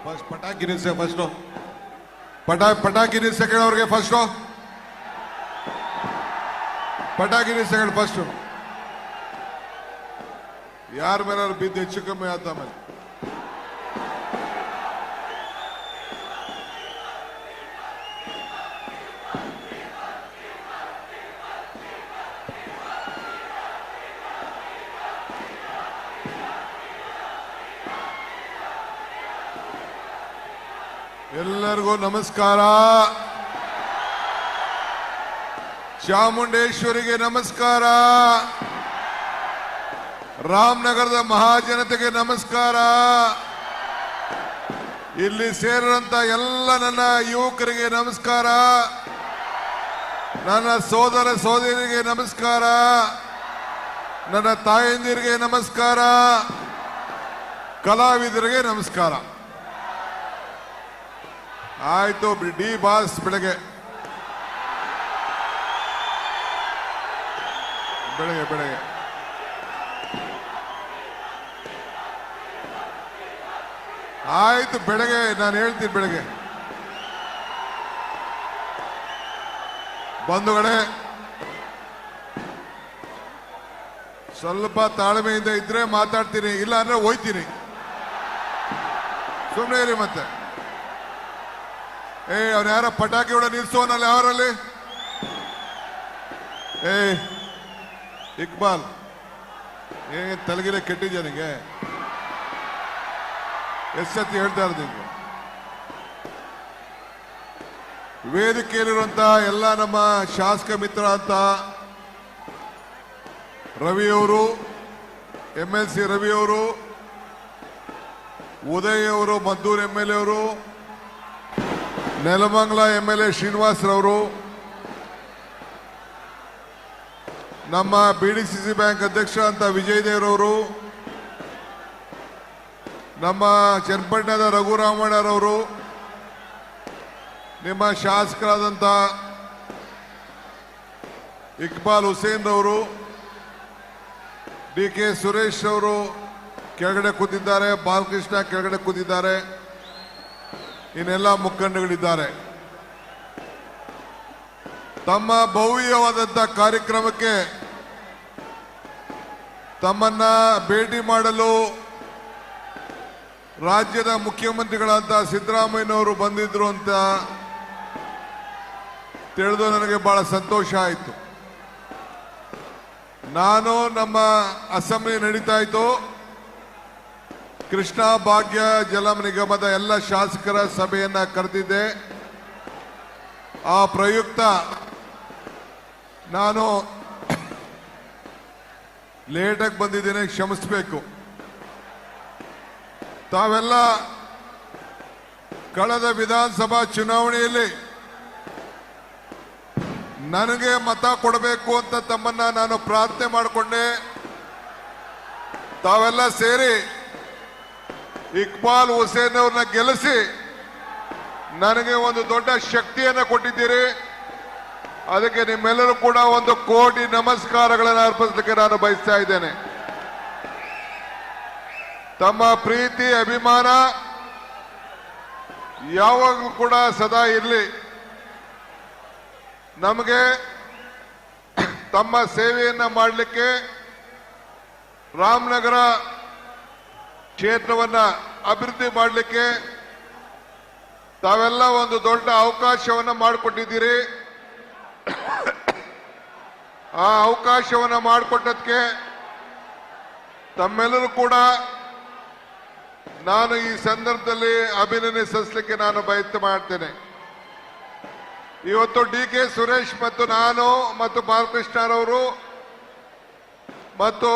First ಪಟಾಕಿ ನಿಲ್ಸೆ first ಪಟಾಕಿ ನಿಲ್ಸೆ ಅವ್ರಿಗೆ ಫಸ್ಟು ಪಟಾಕಿ ನಿಲ್ಸೆ ಫಸ್ಟು ಯಾರ ಮೇಲೆ ಬಿದ್ದು ಹೆಚ್ಚು ಕಮ್ಮಿ ಆತ ಆಮೇಲೆ ಎಲ್ಲರಿಗೂ ನಮಸ್ಕಾರ. ಚಾಮುಂಡೇಶ್ವರಿಗೆ ನಮಸ್ಕಾರ. ರಾಮನಗರದ ಮಹಾಜನತೆಗೆ ನಮಸ್ಕಾರ. ಇಲ್ಲಿ ಸೇರಿದಂತ ಎಲ್ಲ ನನ್ನ ಯುವಕರಿಗೆ ನಮಸ್ಕಾರ. ನನ್ನ ಸೋದರ ಸೋದರಿಗೆ ನಮಸ್ಕಾರ. ನನ್ನ ತಾಯಂದಿರಿಗೆ ನಮಸ್ಕಾರ. ಕಲಾವಿದರಿಗೆ ನಮಸ್ಕಾರ. ಆಯ್ತು ಡಿ ಬಾಸ್ ಬೆಳಗ್ಗೆ ಆಯ್ತು ಬೆಳಗ್ಗೆ ನಾನು ಹೇಳ್ತೀನಿ. ಬೆಳಗ್ಗೆ ಬಂಧುಗಳೇ, ಸ್ವಲ್ಪ ತಾಳ್ಮೆಯಿಂದ ಇದ್ರೆ ಮಾತಾಡ್ತೀನಿ, ಇಲ್ಲ ಅಂದ್ರೆ ಹೋಯ್ತೀನಿ. ಸುಮ್ಮನೆ ಇರಿ. ಮತ್ತೆ ಅವ್ರು ಯಾರ ಪಟಾಕಿ ಹೊಡ ನಿಲ್ಸೋನಲ್ಲ ಯಾರಲ್ಲಿ? ಇಕ್ಬಾಲ್ ತಲೆಗಿಲೆ ಕೆಟ್ಟಿದ್ಯಾ ನಿಂಗೆ? ಎಷ್ಟು ಸತಿ ಹೇಳ್ತಾ ಇರ್ತೀನಿ. ವೇದಿಕೆಯಲ್ಲಿರುವಂತ ಎಲ್ಲ ನಮ್ಮ ಶಾಸಕ ಮಿತ್ರ ಅಂತ ರವಿಯವರು, MLC ರವಿಯವರು, ಉದಯ್ ಅವರು, ಮದ್ದೂರು MLA ಅವರು, ನೆಲಮಂಗಲ MLA ಶ್ರೀನಿವಾಸ್ ರವರು, ನಮ್ಮ BDCC ಬ್ಯಾಂಕ್ ಅಧ್ಯಕ್ಷ ಅಂತ ವಿಜಯ್ ದೇವ್ರವರು, ನಮ್ಮ ಚನ್ನಪಟ್ಟಣದ ರಘುರಾಮಣ್ಣರವರು, ನಿಮ್ಮ ಶಾಸಕರಾದಂಥ ಇಕ್ಬಾಲ್ ಹುಸೇನ್ ರವರು, DK ಸುರೇಶ್ ಅವರು ಕೆಳಗಡೆ ಕೂತಿದ್ದಾರೆ, ಬಾಲಕೃಷ್ಣ ಕೆಳಗಡೆ ಕೂತಿದ್ದಾರೆ, ಇನ್ನೆಲ್ಲ ಮುಖಂಡಗಳಿದ್ದಾರೆ. ತಮ್ಮ ಭವ್ಯವಾದಂಥ ಕಾರ್ಯಕ್ರಮಕ್ಕೆ ತಮ್ಮನ್ನ ಭೇಟಿ ಮಾಡಲು ರಾಜ್ಯದ ಮುಖ್ಯಮಂತ್ರಿಗಳಾದ ಸಿದ್ದರಾಮಯ್ಯನವರು ಬಂದಿದ್ರು ಅಂತ ತಿಳಿದು ನನಗೆ ಬಹಳ ಸಂತೋಷ ಆಯಿತು. ನಾನು ನಮ್ಮ ಅಸೆಂಬ್ಲಿ ನಡೀತಾ ಇತ್ತು, ಕೃಷ್ಣಾ ಭಾಗ್ಯ ಜಲ ನಿಗಮದ ಎಲ್ಲ ಶಾಸಕರ ಸಭೆಯನ್ನ ಕರೆದಿದ್ದೆ. ಆ ಪ್ರಯುಕ್ತ ನಾನು ಲೇಟಾಗಿ ಬಂದಿದ್ದೇನೆ, ಕ್ಷಮಿಸಬೇಕು. ತಾವೆಲ್ಲ ಕಳೆದ ವಿಧಾನಸಭಾ ಚುನಾವಣೆಯಲ್ಲಿ ನನಗೆ ಮತ ಕೊಡಬೇಕು ಅಂತ ತಮ್ಮನ್ನ ನಾನು ಪ್ರಾರ್ಥನೆ ಮಾಡಿಕೊಂಡೆ. ತಾವೆಲ್ಲ ಸೇರಿ ಇಕ್ಬಾಲ್ ಹುಸೇನ್ ಅವ್ರನ್ನ ಗೆಲ್ಲಿಸಿ ನನಗೆ ಒಂದು ದೊಡ್ಡ ಶಕ್ತಿಯನ್ನು ಕೊಟ್ಟಿದ್ದೀರಿ. ಅದಕ್ಕೆ ನಿಮ್ಮೆಲ್ಲರೂ ಕೂಡ ಒಂದು ಕೋಟಿ ನಮಸ್ಕಾರಗಳನ್ನು ಅರ್ಪಿಸಲಿಕ್ಕೆ ನಾನು ಬಯಸ್ತಾ ಇದ್ದೇನೆ. ತಮ್ಮ ಪ್ರೀತಿ ಅಭಿಮಾನ ಯಾವಾಗಲೂ ಕೂಡ ಸದಾ ಇರಲಿ. ನಮಗೆ ತಮ್ಮ ಸೇವೆಯನ್ನ ಮಾಡಲಿಕ್ಕೆ ರಾಮನಗರ ಕ್ಷೇತ್ರವನ್ನ ಅಭಿವೃದ್ಧಿ ಮಾಡಲಿಕ್ಕೆ ತಾವೆಲ್ಲ ಒಂದು ದೊಡ್ಡ ಅವಕಾಶವನ್ನ ಮಾಡಿಕೊಟ್ಟಿದ್ದೀರಿ. ಆ ಅವಕಾಶವನ್ನ ಮಾಡಿಕೊಟ್ಟದಕ್ಕೆ ತಮ್ಮೆಲ್ಲರೂ ಕೂಡ ನಾನು ಈ ಸಂದರ್ಭದಲ್ಲಿ ಅಭಿನಂದಿಸಲಿಕ್ಕೆ ನಾನು ಬಯಕೆ ಮಾಡ್ತೇನೆ. ಇವತ್ತು DK ಸುರೇಶ್ ಮತ್ತು ನಾನು ಮತ್ತು ಬಾಲಕೃಷ್ಣರವರು ಮತ್ತು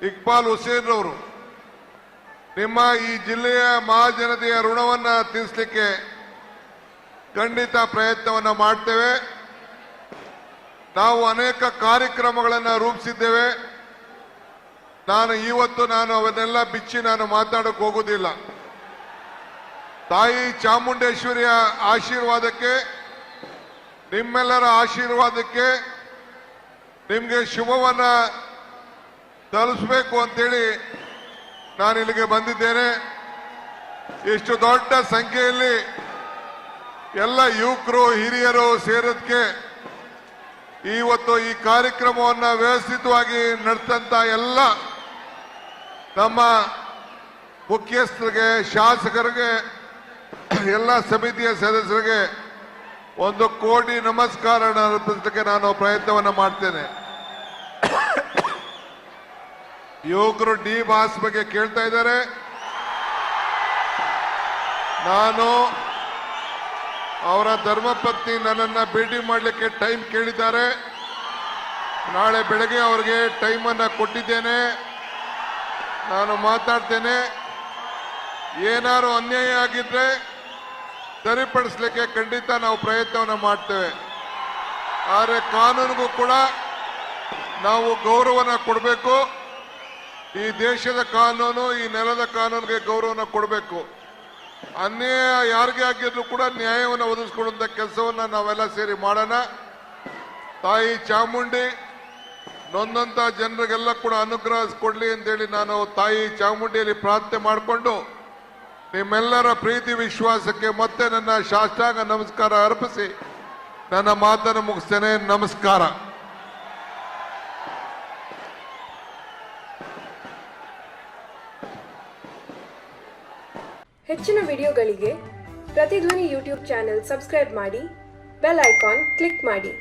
ಇಕ್ಬಾಲ್ ಹುಸೇನ್ ರವರು ನಿಮ್ಮ ಈ ಜಿಲ್ಲೆಯ ಮಹಾಜನತೆಯ ಋಣವನ್ನ ತೀರಿಸಲಿಕ್ಕೆ ಖಂಡಿತ ಪ್ರಯತ್ನವನ್ನ ಮಾಡ್ತೇವೆ. ನಾವು ಅನೇಕ ಕಾರ್ಯಕ್ರಮಗಳನ್ನು ರೂಪಿಸಿದ್ದೇವೆ. ಇವತ್ತು ನಾನು ಅವನ್ನೆಲ್ಲ ಬಿಚ್ಚಿ ನಾನು ಮಾತಾಡಕ್ಕೆ ಹೋಗುವುದಿಲ್ಲ. ತಾಯಿ ಚಾಮುಂಡೇಶ್ವರಿಯ ಆಶೀರ್ವಾದಕ್ಕೆ, ನಿಮ್ಮೆಲ್ಲರ ಆಶೀರ್ವಾದಕ್ಕೆ ನಿಮಗೆ ಶುಭವನ್ನ ತಲುಪಿಸಬೇಕು ಅಂತೇಳಿ ನಾನು ಇಲ್ಲಿಗೆ ಬಂದಿದ್ದೇನೆ. ಇಷ್ಟು ದೊಡ್ಡ ಸಂಖ್ಯೆಯಲ್ಲಿ ಎಲ್ಲ ಯುವಕರು ಹಿರಿಯರು ಸೇರೋದಕ್ಕೆ ಇವತ್ತು ಈ ಕಾರ್ಯಕ್ರಮವನ್ನು ವ್ಯವಸ್ಥಿತವಾಗಿ ನಡೆದಂತ ಎಲ್ಲ ನಮ್ಮ ಮುಖ್ಯಸ್ಥರಿಗೆ, ಶಾಸಕರಿಗೆ, ಎಲ್ಲ ಸಮಿತಿಯ ಸದಸ್ಯರಿಗೆ 1 ಕೋಟಿ ನಮಸ್ಕಾರ ಅರ್ಪಿಸಲಿಕ್ಕೆ ನಾನು ಪ್ರಯತ್ನವನ್ನು ಮಾಡ್ತೇನೆ. ಯುವಕರು ಡಿ ಬಾಸ್ ಬಗ್ಗೆ ಕೇಳ್ತಾ ಇದ್ದಾರೆ. ನಾನು ಅವರ ಧರ್ಮಪತ್ನಿ ನನ್ನನ್ನ ಭೇಟಿ ಮಾಡಲಿಕ್ಕೆ ಟೈಮ್ ಕೇಳಿದ್ದಾರೆ. ನಾಳೆ ಬೆಳಗ್ಗೆ ಅವರಿಗೆ ಟೈಮನ್ನು ಕೊಟ್ಟಿದ್ದೇನೆ. ನಾನು ಮಾತಾಡ್ತೇನೆ. ಏನಾದ್ರು ಅನ್ಯಾಯ ಆಗಿದ್ರೆ ಸರಿಪಡಿಸಲಿಕ್ಕೆ ಖಂಡಿತ ನಾವು ಪ್ರಯತ್ನವನ್ನು ಮಾಡ್ತೇವೆ. ಆದರೆ ಕಾನೂನಿಗೂ ಕೂಡ ನಾವು ಗೌರವನ ಕೊಡಬೇಕು. ಈ ದೇಶದ ಕಾನೂನು, ಈ ನೆಲದ ಕಾನೂನಿಗೆ ಗೌರವನ ಕೊಡಬೇಕು. ಅನ್ಯಾಯ ಯಾರಿಗೆ ಆಗಿದ್ರು ಕೂಡ ನ್ಯಾಯವನ್ನು ಒದಗಿಸಿಕೊಡುವಂತ ಕೆಲಸವನ್ನ ನಾವೆಲ್ಲ ಸೇರಿ ಮಾಡೋಣ. ತಾಯಿ ಚಾಮುಂಡಿ ನೊಂದಂತ ಜನರಿಗೆಲ್ಲ ಕೂಡ ಅನುಗ್ರಹ ಕೊಡ್ಲಿ ಅಂತೇಳಿ ನಾನು ತಾಯಿ ಚಾಮುಂಡಿಯಲ್ಲಿ ಪ್ರಾರ್ಥನೆ ಮಾಡಿಕೊಂಡು ನಿಮ್ಮೆಲ್ಲರ ಪ್ರೀತಿ ವಿಶ್ವಾಸಕ್ಕೆ ಮತ್ತೆ ನನ್ನ ಸಾಷ್ಟಾಂಗ ನಮಸ್ಕಾರ ಅರ್ಪಿಸಿ ನನ್ನ ಮಾತನ್ನು ಮುಗಿಸ್ತೇನೆ. ನಮಸ್ಕಾರ. ಹೆಚ್ಚಿನ ವಿಡಿಯೋಗಳಿಗೆ ಪ್ರತಿಧ್ವನಿ ಯೂಟ್ಯೂಬ್ ಚಾನೆಲ್ ಸಬ್ಸ್ಕ್ರೈಬ್ ಮಾಡಿ, ಬೆಲ್ ಐಕಾನ್ ಕ್ಲಿಕ್ ಮಾಡಿ.